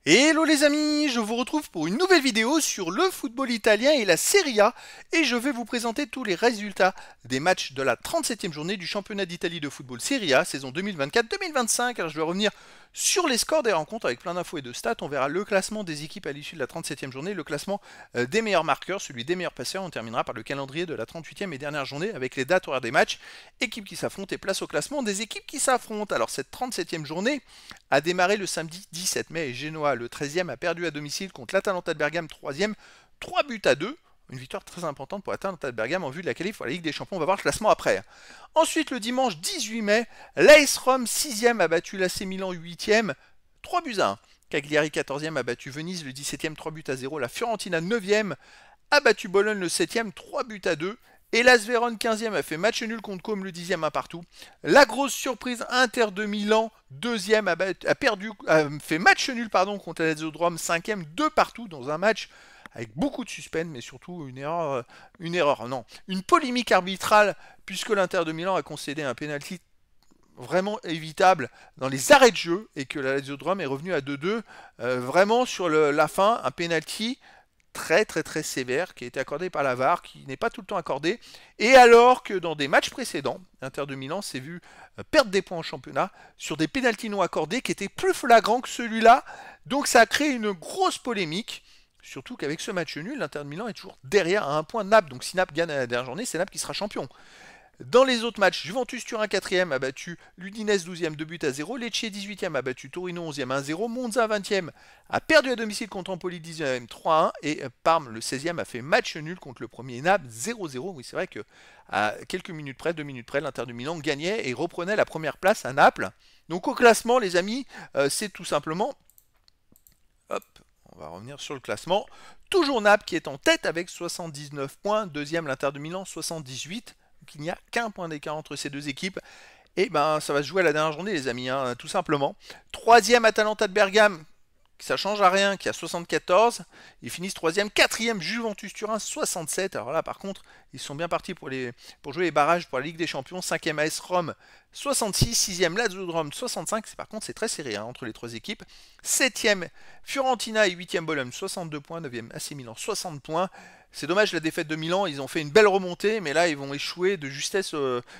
Hello les amis, je vous retrouve pour une nouvelle vidéo sur le football italien et la Serie A et je vais vous présenter tous les résultats des matchs de la 37e journée du championnat d'Italie de football Serie A saison 2024-2025. Alors je vais revenir sur les scores des rencontres avec plein d'infos et de stats. On verra le classement des équipes à l'issue de la 37e journée, le classement des meilleurs marqueurs, celui des meilleurs passeurs. On terminera par le calendrier de la 38e et dernière journée avec les dates horaires des matchs, équipes qui s'affrontent et place au classement des équipes qui s'affrontent. Alors cette 37e journée a démarré le samedi 17 mai et Genoa, le 13e, a perdu à domicile contre l'Atalanta de Bergame, 3e, 3 buts à 2. Une victoire très importante pour l'Atalanta de Bergame en vue de la qualif pour la Ligue des Champions. On va voir le classement après. Ensuite, le dimanche 18 mai, l'AS Rome, 6e, a battu l'AC Milan, 8e, 3 buts à 1. Cagliari, 14e, a battu Venise, le 17e, 3 buts à 0. La Fiorentina, 9e, a battu Bologne, le 7e, 3 buts à 2. Et l'AS Vérone 15e a fait match nul contre Côme, le 10e un partout. La grosse surprise, Inter de Milan 2e a fait match nul contre la Lazio de Rome 5e, 2 partout dans un match avec beaucoup de suspense, mais surtout une polémique arbitrale puisque l'Inter de Milan a concédé un penalty vraiment évitable dans les arrêts de jeu et que la Lazio de Rome est revenue à 2-2 vraiment sur la fin, un penalty très sévère qui a été accordé par la VAR, qui n'est pas tout le temps accordé, et alors que dans des matchs précédents, l'Inter de Milan s'est vu perdre des points en championnat sur des pénaltys non accordés qui étaient plus flagrants que celui-là, donc ça a créé une grosse polémique, surtout qu'avec ce match nul, l'Inter de Milan est toujours derrière à un point de Naples, donc si Naples gagne à la dernière journée, c'est Naples qui sera champion. Dans les autres matchs, Juventus Turin 4e a battu l'Udinese 12e 2 buts à 0, Lecce 18e a battu Torino 11e 1-0, Monza 20e a perdu à domicile contre Empoli 19e 3-1 et Parme le 16e a fait match nul contre le premier Naples 0-0. Oui, c'est vrai que à quelques minutes près, 2 minutes près, l'Inter de Milan gagnait et reprenait la première place à Naples. Donc au classement, les amis, c'est tout simplement, hop, on va revenir sur le classement, toujours Naples qui est en tête avec 79 points, deuxième l'Inter de Milan 78. Donc il n'y a qu'un point d'écart entre ces deux équipes. Et ben ça va se jouer à la dernière journée les amis, hein, tout simplement. Troisième Atalanta de Bergame, ça change à rien, qui a 74. Ils finissent troisième. Quatrième Juventus Turin 67. Alors là par contre, ils sont bien partis pour jouer les barrages pour la Ligue des Champions. Cinquième AS Rome 66. Sixième Lazio de Rome 65. Par contre c'est très serré hein, entre les trois équipes. Septième Fiorentina et huitième Bologne 62 points. Neuvième AC Milan 60 points. C'est dommage la défaite de Milan, ils ont fait une belle remontée, mais là ils vont échouer de justesse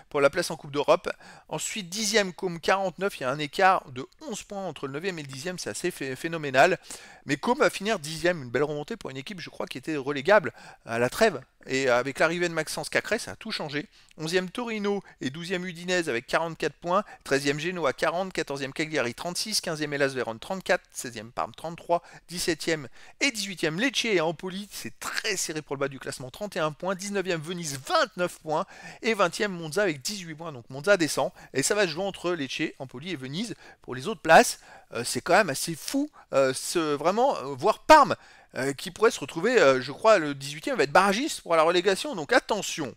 pour la place en Coupe d'Europe. Ensuite 10e Côme 49, il y a un écart de 11 points entre le 9e et le 10e, c'est assez phénoménal. Mais Côme va finir 10e, une belle remontée pour une équipe je crois qui était relégable à la trêve. Et avec l'arrivée de Maxence Cacré, ça a tout changé. 11e Torino et 12e Udinese avec 44 points. 13e Genoa 40, 14e Cagliari 36, 15e Hellas Vérone 34, 16e Parme 33, 17e et 18e Lecce et Empoli. C'est très serré pour le bas du classement, 31 points. 19e Venise 29 points et 20e Monza avec 18 points. Donc Monza descend et ça va se jouer entre Lecce, Empoli et Venise pour les autres places. C'est quand même assez fou, vraiment, voir Parme qui pourrait se retrouver, je crois, le 18e va être barragiste pour la relégation, donc attention.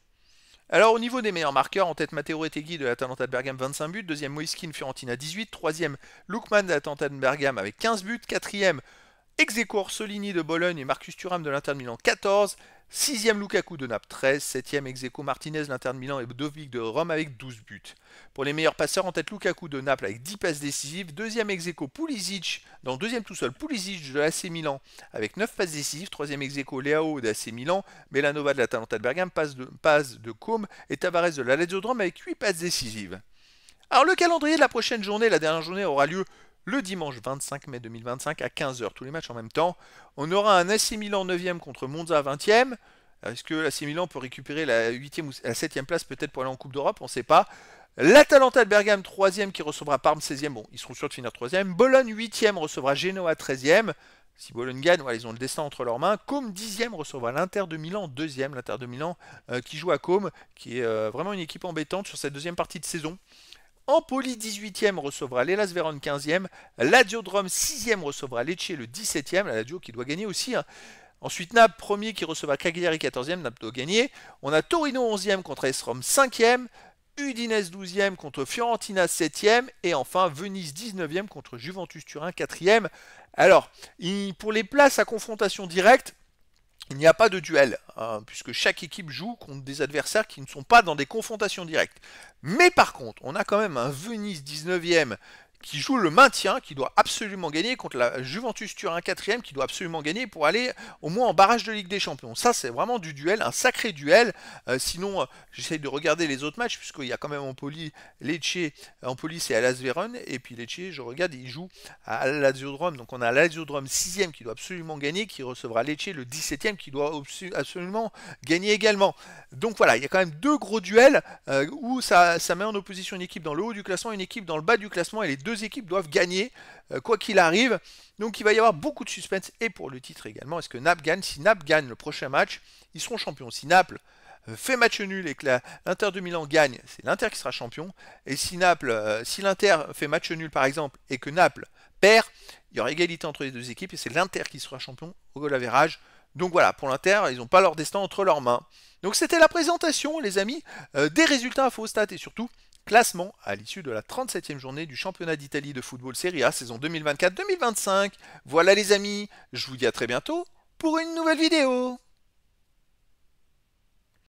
Alors au niveau des meilleurs marqueurs, en tête Matteo Retegui de l'Atalanta de Bergame 25 buts, deuxième Moiskin Fiorentina 18, troisième Lookman de l'Atalanta de Bergame avec 15 buts, quatrième Ex-aequo Orsolini de Bologne et Marcus Thuram de l'Inter de Milan 14, 6e Lukaku de Naples 13, 7e Ex-aequo Martinez de l'Inter de Milan et Dovic de Rome avec 12 buts. Pour les meilleurs passeurs, en tête Lukaku de Naples avec 10 passes décisives, deuxième Ex-aequo Pulisic, dans le deuxième tout seul Pulisic de l'AC Milan avec 9 passes décisives, troisième Ex-aequo Leao de l'AC Milan, Belanova de l'Atalanta de Bergame, passe de Côme et Tavares de la Lazio de Rome avec 8 passes décisives. Alors le calendrier de la prochaine journée, la dernière journée aura lieu le dimanche 25 mai 2025 à 15h, tous les matchs en même temps. On aura un AC Milan 9e contre Monza 20e. Est-ce que l'AC Milan peut récupérer la 8e ou la 7e place peut-être pour aller en Coupe d'Europe? On ne sait pas. L'Atalanta de Bergame 3e qui recevra Parme 16e. Bon, ils seront sûrs de finir 3e. Bologne 8e recevra Genoa 13e. Si Bologne gagne, voilà, ils ont le destin entre leurs mains. Côme 10e recevra l'Inter de Milan 2e. L'Inter de Milan qui joue à Côme, qui est vraiment une équipe embêtante sur cette deuxième partie de saison. Empoli 18e recevra l'Hellas Vérone 15e, Lazio de Rome 6e recevra Lecce le 17e, la Lazio qui doit gagner aussi. Hein. Ensuite Naples premier qui recevra Cagliari 14e, Naples doit gagner. On a Torino 11e contre AS Rome 5e, Udinese 12e contre Fiorentina 7e et enfin Venise 19e contre Juventus Turin 4e. Alors, pour les places à confrontation directe, il n'y a pas de duel, hein, puisque chaque équipe joue contre des adversaires qui ne sont pas dans des confrontations directes. Mais par contre, on a quand même un Venise 19e qui joue le maintien, qui doit absolument gagner contre la Juventus Turin 4e, qui doit absolument gagner pour aller au moins en barrage de Ligue des Champions. Ça, c'est vraiment du duel, un sacré duel. Sinon, j'essaye de regarder les autres matchs, puisqu'il y a quand même Empoli, Lecce, Empoli c'est à Hellas Vérone, et puis Lecce, je regarde, il joue à Lazio-Drome. Donc on a Lazio-Drome 6e qui doit absolument gagner, qui recevra Lecce le 17e qui doit absolument gagner également. Donc voilà, il y a quand même deux gros duels où ça met en opposition une équipe dans le haut du classement, une équipe dans le bas du classement, et les deux équipes doivent gagner quoi qu'il arrive. Donc il va y avoir beaucoup de suspense, et pour le titre également. Est-ce que Naples gagne? Si Naples gagne le prochain match, ils seront champions. Si Naples fait match nul et que l'Inter de Milan gagne, c'est l'Inter qui sera champion. Et si si l'Inter fait match nul par exemple et que Naples perd, il y aura égalité entre les deux équipes et c'est l'Inter qui sera champion au goal average. Donc voilà, pour l'Inter, ils n'ont pas leur destin entre leurs mains. Donc c'était la présentation, les amis, des résultats Infostat et surtout classement à l'issue de la 37e journée du championnat d'Italie de football Serie A saison 2024-2025. Voilà les amis, je vous dis à très bientôt pour une nouvelle vidéo.